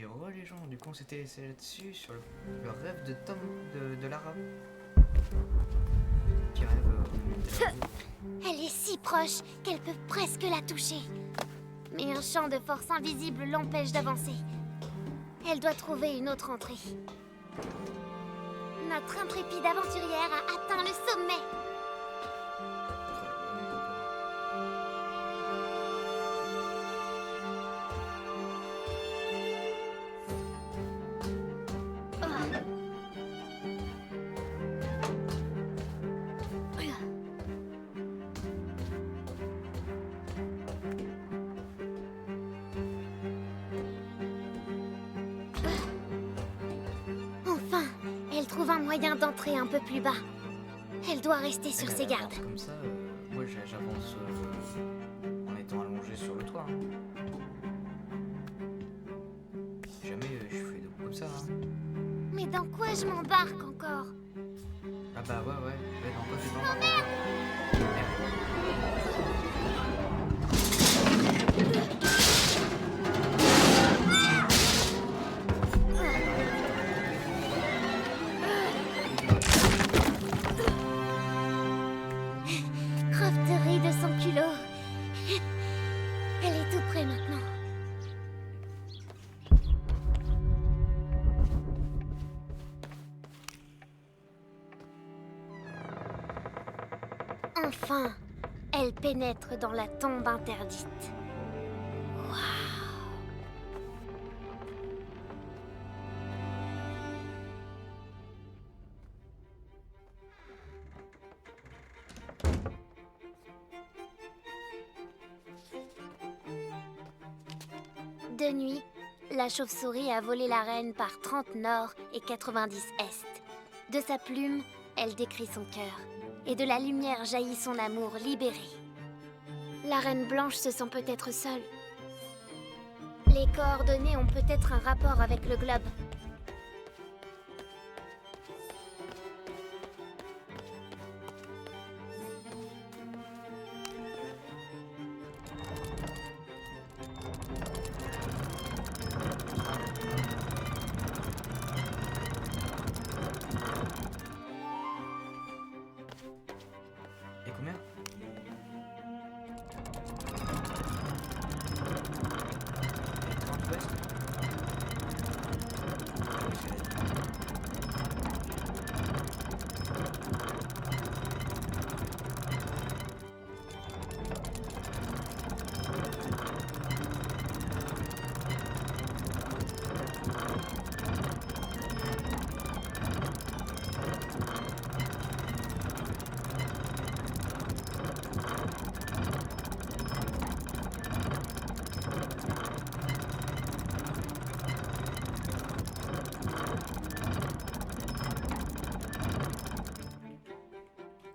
Oui, re les gens, du coup on s'était laissé là-dessus sur le rêve de Tom de Lara. Qui rêve de la vie. Elle est si proche qu'elle peut presque la toucher. Mais un champ de force invisible l'empêche d'avancer. Elle doit trouver une autre entrée. Notre intrépide aventurière a atteint le sommet. Enfin, elle trouve un moyen d'entrer un peu plus bas. Elle doit rester sur ses gardes. Comme ça, moi j'avance en étant allongé sur le toit. Hein. Jamais je fais de comme ça. Hein. Mais dans quoi je m'embarque encore? Ah bah ouais, dans quoi tu t'embarques? Croft rit de son culot. Elle est tout près maintenant. Enfin, elle pénètre dans la tombe interdite. De nuit, la chauve-souris a volé la reine par 30 nord et 90 est. De sa plume, elle décrit son cœur. Et de la lumière jaillit son amour libéré. La reine blanche se sent peut-être seule. Les coordonnées ont peut-être un rapport avec le globe. Et combien?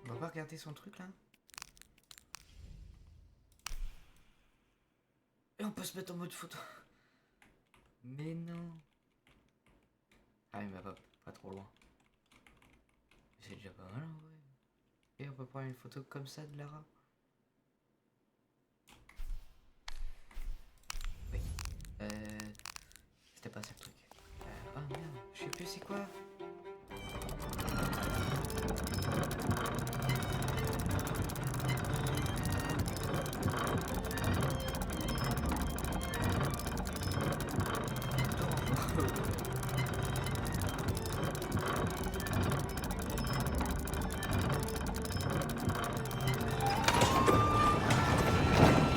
On va pas regarder son truc là? Et on peut se mettre en mode photo. Mais non. Ah mais pas trop loin. C'est déjà pas mal en vrai. Et on peut prendre une photo comme ça de Lara. Oui. C'était pas ça le truc. Ah merde, je sais plus c'est quoi.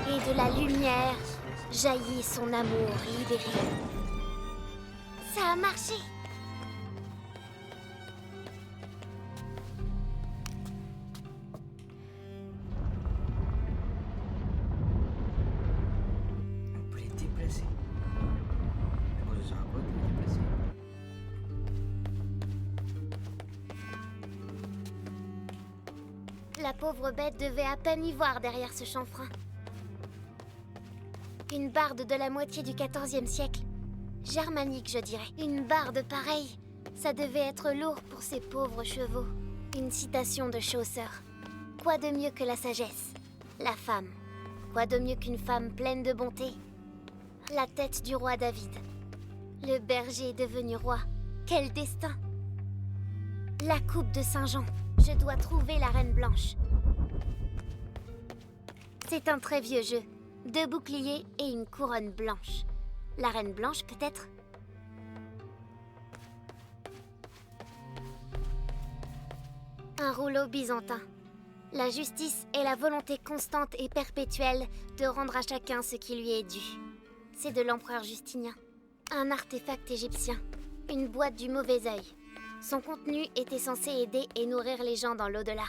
Et de la lumière jaillit son amour libéré. Ça a marché. On peut les déplacer. À cause de ça, on peut les déplacer. La pauvre bête devait à peine y voir derrière ce chanfrein. Une barde de la moitié du XIVe siècle. Germanique, je dirais. Une barde pareille, ça devait être lourd pour ces pauvres chevaux. Une citation de Chaucer. Quoi de mieux que la sagesse? La femme. Quoi de mieux qu'une femme pleine de bonté? La tête du roi David. Le berger est devenu roi. Quel destin! La coupe de Saint-Jean. Je dois trouver la Reine Blanche. C'est un très vieux jeu. 2 boucliers et une couronne blanche. La Reine Blanche, peut-être? Un rouleau byzantin. La justice est la volonté constante et perpétuelle de rendre à chacun ce qui lui est dû. C'est de l'empereur Justinien. Un artefact égyptien. Une boîte du mauvais œil. Son contenu était censé aider et nourrir les gens dans l'au-delà.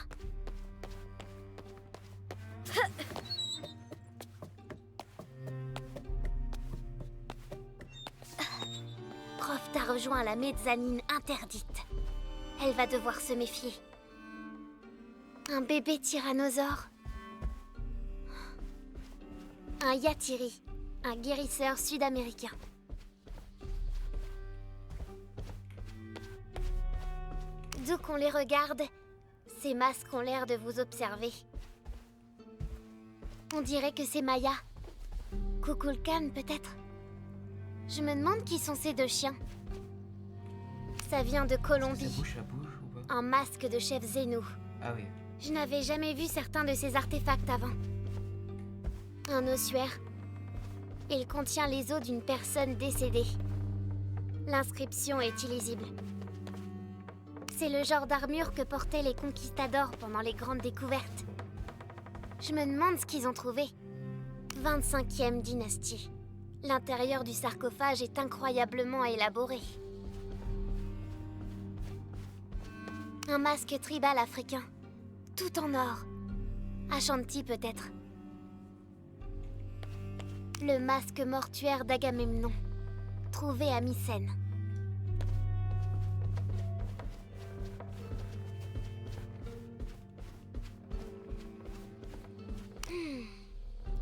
Croft a rejoint la mezzanine interdite. Elle va devoir se méfier. Un bébé tyrannosaure. Un yatiri, un guérisseur sud-américain. D'où qu'on les regarde, ces masques ont l'air de vous observer. On dirait que c'est Maya. Kukulkan, peut-être? Je me demande qui sont ces 2 chiens. Ça vient de Colombie. Ça bouge ou pas? Un masque de chef Zénou. Ah oui. Je n'avais jamais vu certains de ces artefacts avant. Un ossuaire. Il contient les os d'une personne décédée. L'inscription est illisible. C'est le genre d'armure que portaient les conquistadors pendant les grandes découvertes. Je me demande ce qu'ils ont trouvé. 25e dynastie. L'intérieur du sarcophage est incroyablement élaboré. Un masque tribal africain. Tout en or. Ashanti peut-être. Le masque mortuaire d'Agamemnon. Trouvé à Mycène.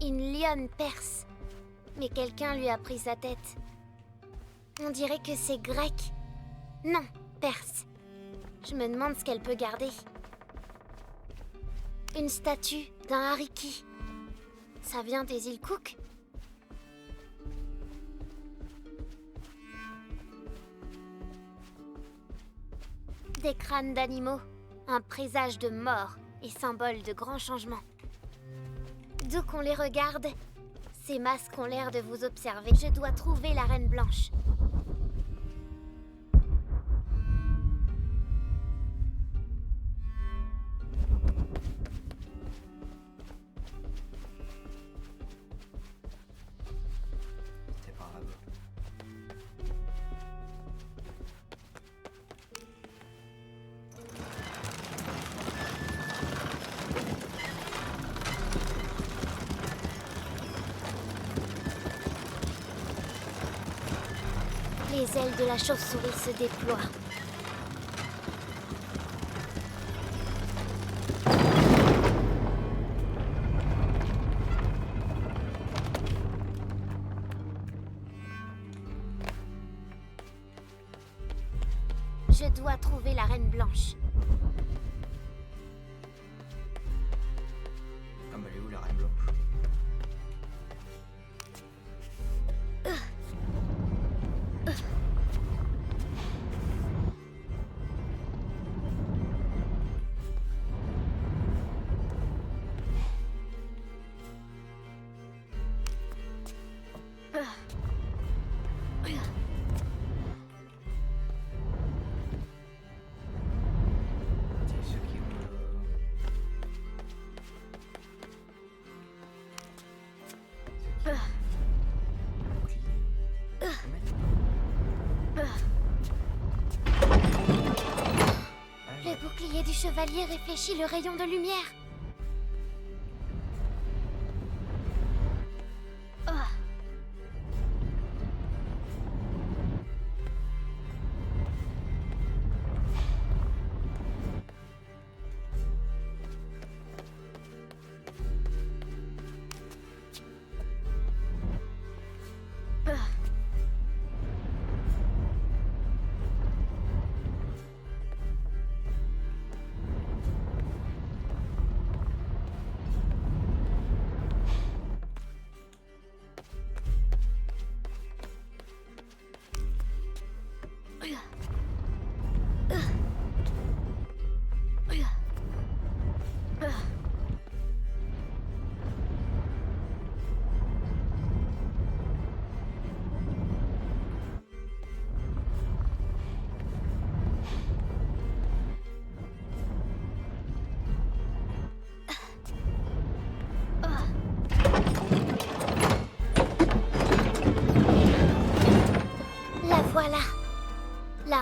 Une lionne perse. Mais quelqu'un lui a pris sa tête. On dirait que c'est grec. Non, perse. Je me demande ce qu'elle peut garder. Une statue d'un hariki. Ça vient des îles Cook? Des crânes d'animaux. Un présage de mort et symbole de grands changements. D'où qu'on les regarde, ces masques ont l'air de vous observer. Je dois trouver la Reine Blanche. C'était par là-bas. Les ailes de la chauve-souris se déploient. Je dois trouver la Reine Blanche. Ah mais elle est où la Reine Blanche? C'est ceux qui ont Le bouclier du chevalier réfléchit le rayon de lumière.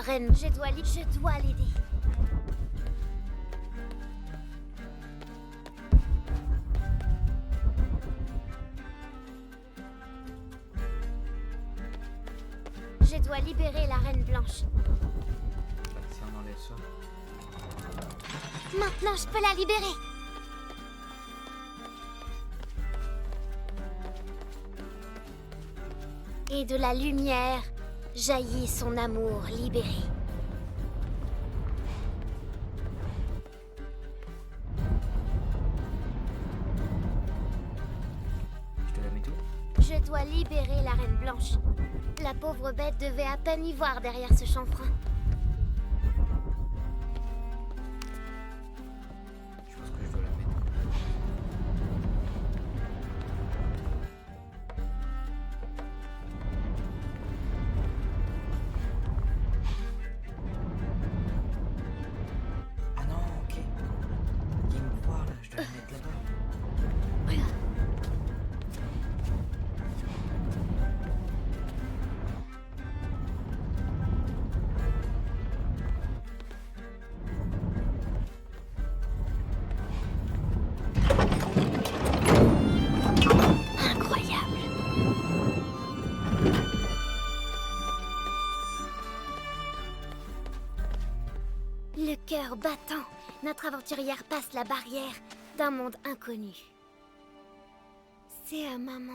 reine. Je dois l'aider. Je dois libérer la reine blanche. Si on enlève ça. Maintenant, je peux la libérer. Et de la lumière jaillit son amour libéré. Je te la mets tout. Je dois libérer la reine blanche. La pauvre bête devait à peine y voir derrière ce chanfrein. Je pense que je dois la mettre. Ah non, ok. Il y a une poire là, je dois la mettre là-bas. Incroyable. Le cœur battant, notre aventurière passe la barrière d'un monde inconnu. C'est à maman.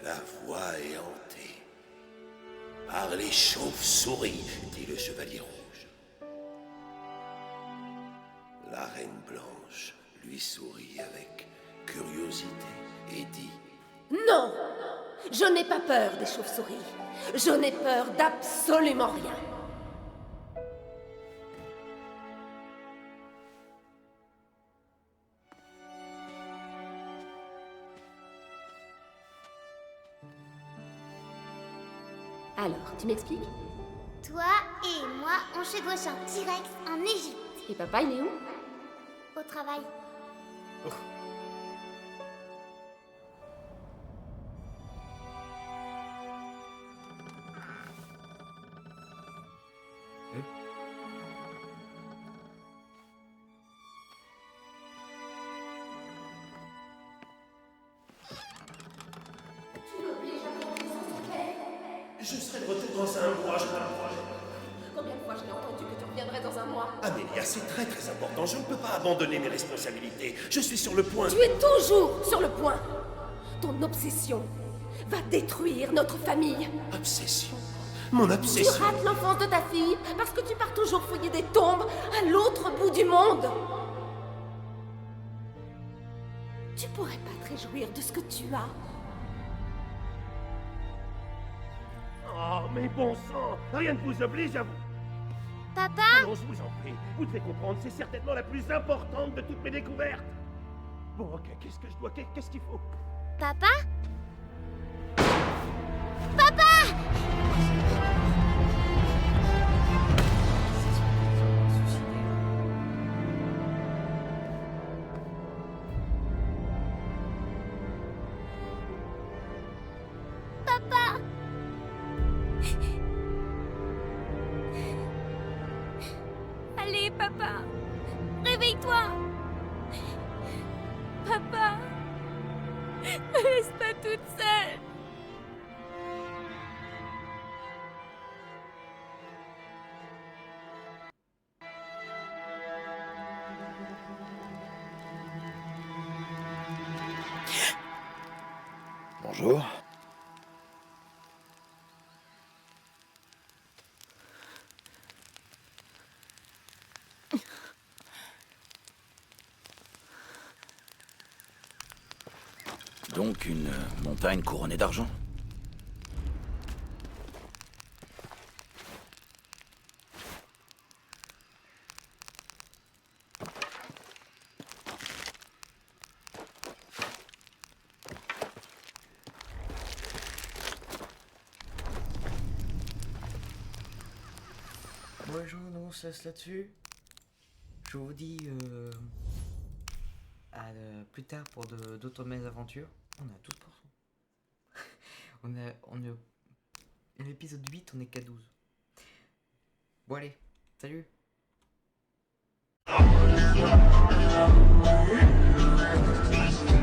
La voie est hantée par les chauves-souris, dit le chevalier rouge. La reine blanche lui sourit avec curiosité et dit: Non! Je n'ai pas peur des chauves-souris. Je n'ai peur d'absolument rien. Alors, tu m'expliques? Toi et moi, on chevauche un T-Rex en Égypte. Et papa, il est où? Au travail. Je serai de retour dans un mois, je t'apprends. Combien de fois je l'ai entendu que tu reviendrais dans un mois? Amélia, c'est très très important. Je ne peux pas abandonner mes responsabilités. Je suis sur le point. Tu es toujours sur le point. Ton obsession va détruire notre famille. Obsession. Mon Tu obsession. rates l'enfance de ta fille parce que tu pars toujours fouiller des tombes à l'autre bout du monde. Tu pourrais pas te réjouir de ce que tu as. Oh, mais bon sang, rien ne vous oblige à vous. Papa? Allons, je vous en prie. Vous devez comprendre, c'est certainement la plus importante de toutes mes découvertes. Bon, ok, qu'est-ce que je dois... Qu'est-ce qu'il faut? Papa? Papa! Papa! Allez, papa! Réveille-toi! Papa! Ne laisse pas toute seule! Bonjour. Donc une montagne couronnée d'argent? Ouais, Jean, on se laisse là-dessus. Je vous dis à plus tard pour d'autres mésaventures. On a tout pour ça. L'épisode 8, on est qu'à 12. Bon allez, salut. I'm